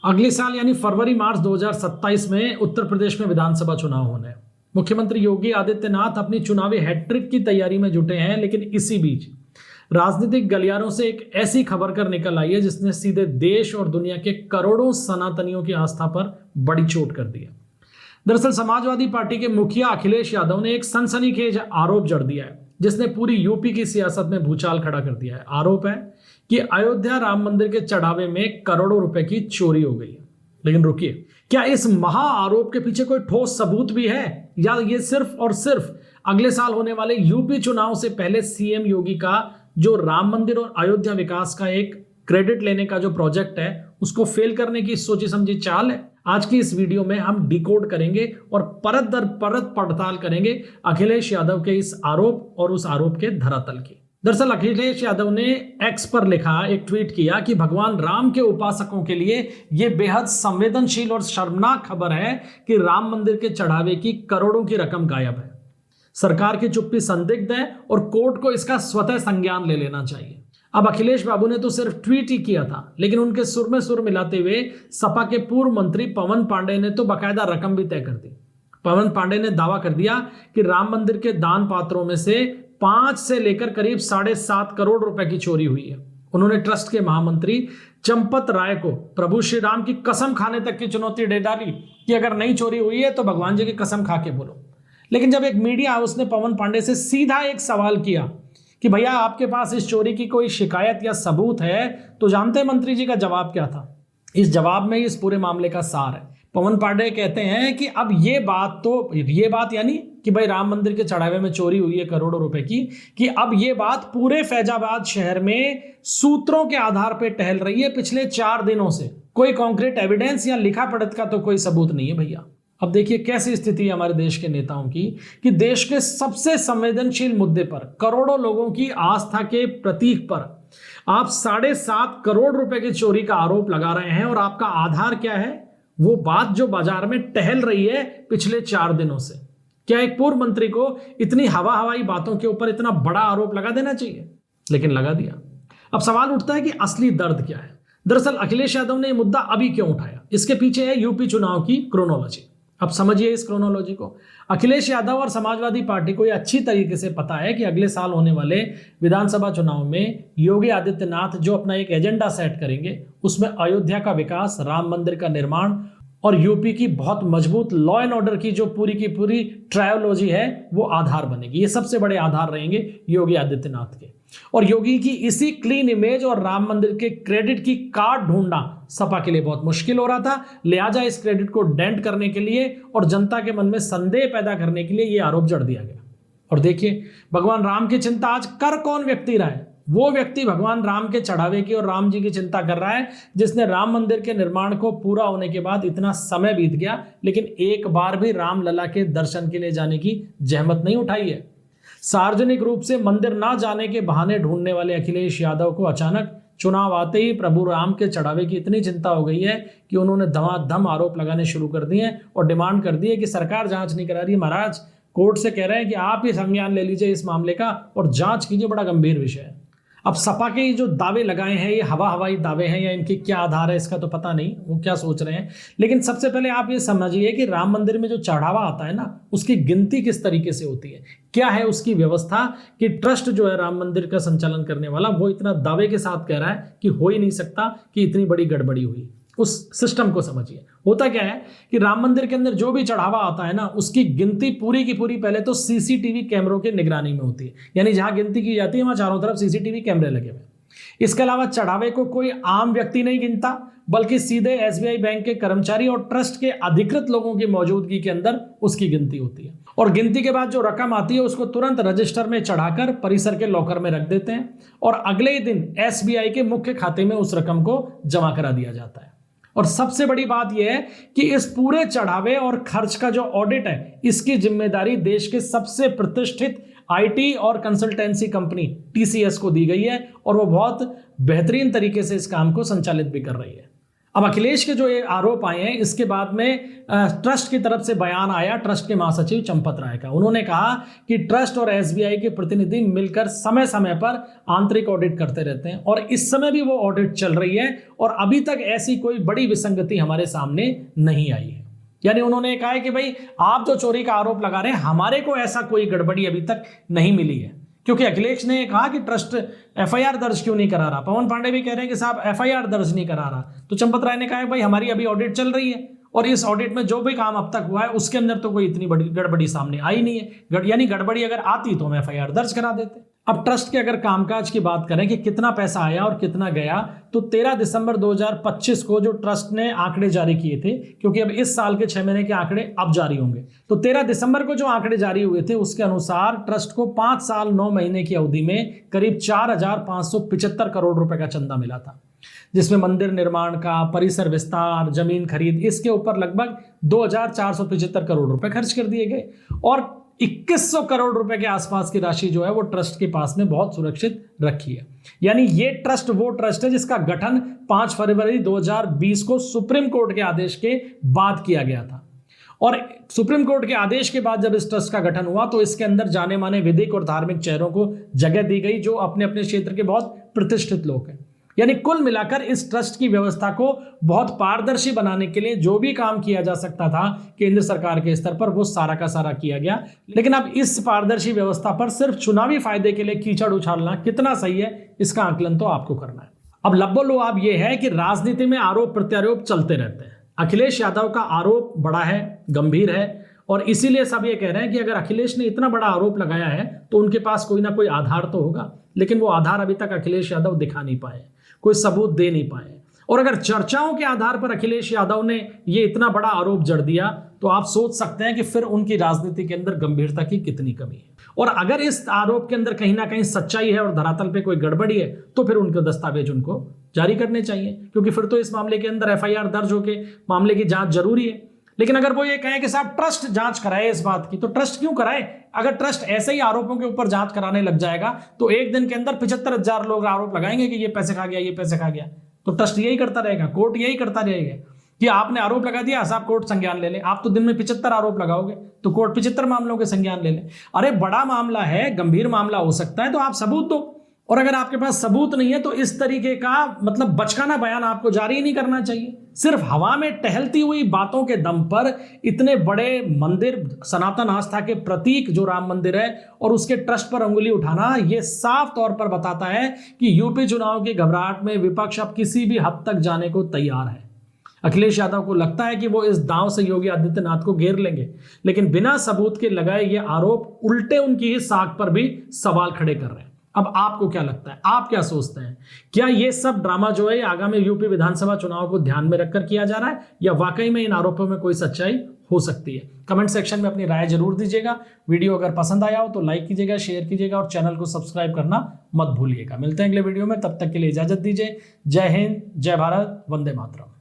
अगले साल यानी फरवरी मार्च 2027 में उत्तर प्रदेश में विधानसभा चुनाव होने हैं। मुख्यमंत्री योगी आदित्यनाथ अपनी चुनावी हैट्रिक की तैयारी में जुटे हैं, लेकिन इसी बीच राजनीतिक गलियारों से एक ऐसी खबर कर निकल आई है जिसने सीधे देश और दुनिया के करोड़ों सनातनियों की आस्था पर बड़ी चोट कर दी है। दरअसल समाजवादी पार्टी के मुखिया अखिलेश यादव ने एक सनसनीखेज आरोप जड़ दिया है जिसने पूरी यूपी की सियासत में भूचाल खड़ा कर दिया है। आरोप है कि अयोध्या राम मंदिर के चढ़ावे में करोड़ों रुपए की चोरी हो गई है। लेकिन रुकिए, क्या इस महा आरोप के पीछे कोई ठोस सबूत भी है, या ये सिर्फ और सिर्फ अगले साल होने वाले यूपी चुनाव से पहले सीएम योगी का जो राम मंदिर और अयोध्या विकास का एक क्रेडिट लेने का जो प्रोजेक्ट है उसको फेल करने की सोची समझी चाल है? आज की इस वीडियो में हम डिकोड करेंगे और परत दर परत पड़ताल करेंगे अखिलेश यादव के इस आरोप और उस आरोप के धरातल की। दरअसल अखिलेश यादव ने एक्स पर लिखा, एक ट्वीट किया कि भगवान राम के उपासकों के लिए यह बेहद संवेदनशील और शर्मनाक खबर है कि राम मंदिर के चढ़ावे की करोड़ों की रकम गायब है। सरकार की चुप्पी संदिग्ध है और कोर्ट को इसका स्वतः संज्ञान ले लेना चाहिए। अब अखिलेश बाबू ने तो सिर्फ ट्वीट ही किया था, लेकिन उनके सुर में सुर मिलाते हुए सपा के पूर्व मंत्री पवन पांडे ने तो बाकायदा रकम भी तय कर दी। पवन पांडे ने दावा कर दिया कि राम मंदिर के दान पात्रों में से 5 से लेकर करीब 7.5 करोड़ रुपए की चोरी हुई है। उन्होंने ट्रस्ट के महामंत्री चंपत राय को प्रभु श्री राम की कसम खाने तक की चुनौती दे डाली कि अगर नहीं चोरी हुई है तो भगवान जी की कसम खा के बोलो। लेकिन जब एक मीडिया हाउस ने पवन पांडे से सीधा एक सवाल किया कि भैया आपके पास इस चोरी की कोई शिकायत या सबूत है, तो जानते हैं मंत्री जी का जवाब क्या था? इस जवाब में इस पूरे मामले का सार है। पवन पांडे कहते हैं कि अब ये बात यानी कि भाई राम मंदिर के चढ़ावे में चोरी हुई है करोड़ों रुपए की, कि अब ये बात पूरे फैजाबाद शहर में सूत्रों के आधार पर टहल रही है पिछले 4 दिनों से। कोई कॉन्क्रीट एविडेंस या लिखा पढ़त का तो कोई सबूत नहीं है भैया। अब देखिए कैसी स्थिति है हमारे देश के नेताओं की कि देश के सबसे संवेदनशील मुद्दे पर, करोड़ों लोगों की आस्था के प्रतीक पर आप 7.5 करोड़ रुपए की चोरी का आरोप लगा रहे हैं, और आपका आधार क्या है? वो बात जो बाजार में टहल रही है पिछले 4 दिनों से। क्या एक पूर्व मंत्री को इतनी हवाई बातों के ऊपर इतना बड़ा आरोप लगा देना चाहिए? लेकिन लगा दिया। अब सवाल उठता है कि असली दर्द क्या है। दरअसल अखिलेश यादव ने यह मुद्दा अभी क्यों उठाया? इसके पीछे है यूपी चुनाव की क्रोनोलॉजी। अब समझिए इस क्रोनोलॉजी को। अखिलेश यादव और समाजवादी पार्टी को यह अच्छी तरीके से पता है कि अगले साल होने वाले विधानसभा चुनाव में योगी आदित्यनाथ जो अपना एक एजेंडा सेट करेंगे उसमें अयोध्या का विकास, राम मंदिर का निर्माण और यूपी की बहुत मजबूत लॉ एंड ऑर्डर की जो पूरी की पूरी ट्रायोलॉजी है वो आधार बनेगी। ये सबसे बड़े आधार रहेंगे योगी आदित्यनाथ के। और योगी की इसी क्लीन इमेज और राम मंदिर के क्रेडिट की कार्ड ढूंढना सपा के लिए बहुत मुश्किल हो रहा था। लिहाजा इस क्रेडिट को डेंट करने के लिए और जनता के मन में संदेह पैदा करने के लिए यह आरोप जड़ दिया गया। और देखिए, भगवान राम की चिंता आज कर कौन व्यक्ति रहा है? वो व्यक्ति भगवान राम के चढ़ावे की और राम जी की चिंता कर रहा है जिसने राम मंदिर के निर्माण को पूरा होने के बाद इतना समय बीत गया, लेकिन एक बार भी राम लला के दर्शन के लिए जाने की जहमत नहीं उठाई है। सार्वजनिक रूप से मंदिर ना जाने के बहाने ढूंढने वाले अखिलेश यादव को अचानक चुनाव आते ही प्रभु राम के चढ़ावे की इतनी चिंता हो गई है कि उन्होंने धमाधम आरोप लगाने शुरू कर दिए हैं और डिमांड कर दी है कि सरकार जांच नहीं करा रही। महाराज, कोर्ट से कह रहे हैं कि आप ही संज्ञान ले लीजिए इस मामले का और जांच कीजिए, बड़ा गंभीर विषय है। अब सपा के जो दावे लगाए हैं ये हवाई दावे हैं या इनके क्या आधार है इसका तो पता नहीं, वो क्या सोच रहे हैं। लेकिन सबसे पहले आप ये समझिए कि राम मंदिर में जो चढ़ावा आता है ना, उसकी गिनती किस तरीके से होती है, क्या है उसकी व्यवस्था, कि ट्रस्ट जो है राम मंदिर का संचालन करने वाला वो इतना दावे के साथ कह रहा है कि हो ही नहीं सकता कि इतनी बड़ी गड़बड़ी हुई। उस सिस्टम को समझिए। होता क्या है कि राम मंदिर के अंदर जो भी चढ़ावा आता है ना, उसकी गिनती पूरी की पूरी पहले तो सीसीटीवी कैमरों के निगरानी में होती है। यानी जहां गिनती की जाती है वहां चारों तरफ सीसीटीवी कैमरे लगे हुए। इसके अलावा चढ़ावे को कोई आम व्यक्ति नहीं गिनता, बल्कि सीधे एसबीआई बैंक के कर्मचारी और ट्रस्ट के अधिकृत लोगों की मौजूदगी के अंदर उसकी गिनती होती है। और गिनती के बाद जो रकम आती है उसको तुरंत रजिस्टर में चढ़ाकर परिसर के लॉकर में रख देते हैं और अगले ही दिन एसबीआई के मुख्य खाते में उस रकम को जमा करा दिया जाता है। और सबसे बड़ी बात यह है कि इस पूरे चढ़ावे और खर्च का जो ऑडिट है इसकी जिम्मेदारी देश के सबसे प्रतिष्ठित आईटी और कंसल्टेंसी कंपनी टीसीएस को दी गई है और वो बहुत बेहतरीन तरीके से इस काम को संचालित भी कर रही है। अब अखिलेश के जो ये आरोप आए हैं, इसके बाद में ट्रस्ट की तरफ से बयान आया ट्रस्ट के महासचिव चंपत राय का। उन्होंने कहा कि ट्रस्ट और एसबीआई के प्रतिनिधि मिलकर समय समय पर आंतरिक ऑडिट करते रहते हैं और इस समय भी वो ऑडिट चल रही है और अभी तक ऐसी कोई बड़ी विसंगति हमारे सामने नहीं आई है। यानी उन्होंने कहा है कि भाई आप जो चोरी का आरोप लगा रहे हैं, हमारे को ऐसा कोई गड़बड़ी अभी तक नहीं मिली है। क्योंकि अखिलेश ने कहा कि ट्रस्ट एफआईआर दर्ज क्यों नहीं करा रहा, पवन पांडे भी कह रहे हैं कि साहब एफआईआर दर्ज नहीं करा रहा, तो चंपत राय ने कहा है भाई हमारी अभी ऑडिट चल रही है और इस ऑडिट में जो भी काम अब तक हुआ है उसके अंदर तो कोई इतनी बड़ी गड़बड़ी सामने आई नहीं है। यानी गड़बड़ी अगर आती तो हम एफआईआर दर्ज करा देते। अब ट्रस्ट के अगर कामकाज की बात करें कि कितना पैसा आया और कितना गया, तो 13 दिसंबर 2025 को जो ट्रस्ट ने आंकड़े जारी किए थे, क्योंकि अब इस साल के 6 महीने के आंकड़े अब जारी होंगे, तो 13 दिसंबर को जो आंकड़े जारी हुए थे उसके अनुसार ट्रस्ट को 5 साल 9 महीने की अवधि में करीब 4,575 करोड़ रुपए का चंदा मिला था, जिसमें मंदिर निर्माण का, परिसर विस्तार, जमीन खरीद, इसके ऊपर लगभग 2,475 करोड़ रुपए खर्च कर दिए गए और 2100 करोड़ रुपए के आसपास की राशि जो है वो ट्रस्ट के पास में बहुत सुरक्षित रखी है। यानी ये ट्रस्ट वो ट्रस्ट है जिसका गठन 5 फरवरी 2020 को सुप्रीम कोर्ट के आदेश के बाद किया गया था और सुप्रीम कोर्ट के आदेश के बाद जब इस ट्रस्ट का गठन हुआ तो इसके अंदर जाने माने विधिक और धार्मिक चेहरों को जगह दी गई जो अपने अपने क्षेत्र के बहुत प्रतिष्ठित लोग हैं। यानी कुल मिलाकर इस ट्रस्ट की व्यवस्था को बहुत पारदर्शी बनाने के लिए जो भी काम किया जा सकता था केंद्र सरकार के स्तर पर, वो सारा का सारा किया गया। लेकिन अब इस पारदर्शी व्यवस्था पर सिर्फ चुनावी फायदे के लिए कीचड़ उछालना कितना सही है, इसका आकलन तो आपको करना है। अब लब्बो-लुआब ये है कि राजनीति में आरोप प्रत्यारोप चलते रहते हैं। अखिलेश यादव का आरोप बड़ा है, गंभीर है और इसीलिए सब ये कह रहे हैं कि अगर अखिलेश ने इतना बड़ा आरोप लगाया है तो उनके पास कोई ना कोई आधार तो होगा, लेकिन वो आधार अभी तक अखिलेश यादव दिखा नहीं पाए, कोई सबूत दे नहीं पाए। और अगर चर्चाओं के आधार पर अखिलेश यादव ने ये इतना बड़ा आरोप जड़ दिया तो आप सोच सकते हैं कि फिर उनकी राजनीति के अंदर गंभीरता की कितनी कमी है। और अगर इस आरोप के अंदर कहीं ना कहीं सच्चाई है और धरातल पे कोई गड़बड़ी है तो फिर उनके दस्तावेज उनको जारी करने चाहिए, क्योंकि फिर तो इस मामले के अंदर एफआईआर दर्ज होकर मामले की जांच जरूरी है। लेकिन अगर वो ये कहें कि साहब ट्रस्ट जांच कराए इस बात की, तो ट्रस्ट क्यों कराए? अगर ट्रस्ट ऐसे ही आरोपों के ऊपर जांच कराने लग जाएगा तो एक दिन के अंदर 75,000 लोग आरोप लगाएंगे कि ये पैसे खा गया, ये पैसे खा गया, तो ट्रस्ट यही करता रहेगा, कोर्ट यही करता रहेगा कि आपने आरोप लगा दिया, साहब कोर्ट संज्ञान ले ले। आप तो दिन में 75 आरोप लगाओगे तो कोर्ट 75 मामलों के संज्ञान ले ले। अरे बड़ा मामला है, गंभीर मामला हो सकता है, तो आप सबूत दो। और अगर आपके पास सबूत नहीं है तो इस तरीके का मतलब बचकाना बयान आपको जारी नहीं करना चाहिए। सिर्फ हवा में टहलती हुई बातों के दम पर इतने बड़े मंदिर, सनातन आस्था के प्रतीक जो राम मंदिर है, और उसके ट्रस्ट पर अंगुली उठाना, यह साफ तौर पर बताता है कि यूपी चुनाव की घबराहट में विपक्ष अब किसी भी हद तक जाने को तैयार है। अखिलेश यादव को लगता है कि वो इस दांव से योगी आदित्यनाथ को घेर लेंगे, लेकिन बिना सबूत के लगाए ये आरोप उल्टे उनकी ही साख पर भी सवाल खड़े कर रहे हैं। अब आपको क्या लगता है, आप क्या सोचते हैं? क्या ये सब ड्रामा जो है आगामी यूपी विधानसभा चुनाव को ध्यान में रखकर किया जा रहा है, या वाकई में इन आरोपों में कोई सच्चाई हो सकती है? कमेंट सेक्शन में अपनी राय जरूर दीजिएगा। वीडियो अगर पसंद आया हो तो लाइक कीजिएगा, शेयर कीजिएगा और चैनल को सब्सक्राइब करना मत भूलिएगा। मिलते हैं अगले वीडियो में, तब तक के लिए इजाजत दीजिए। जय हिंद, जय भारत, वंदे मातरम।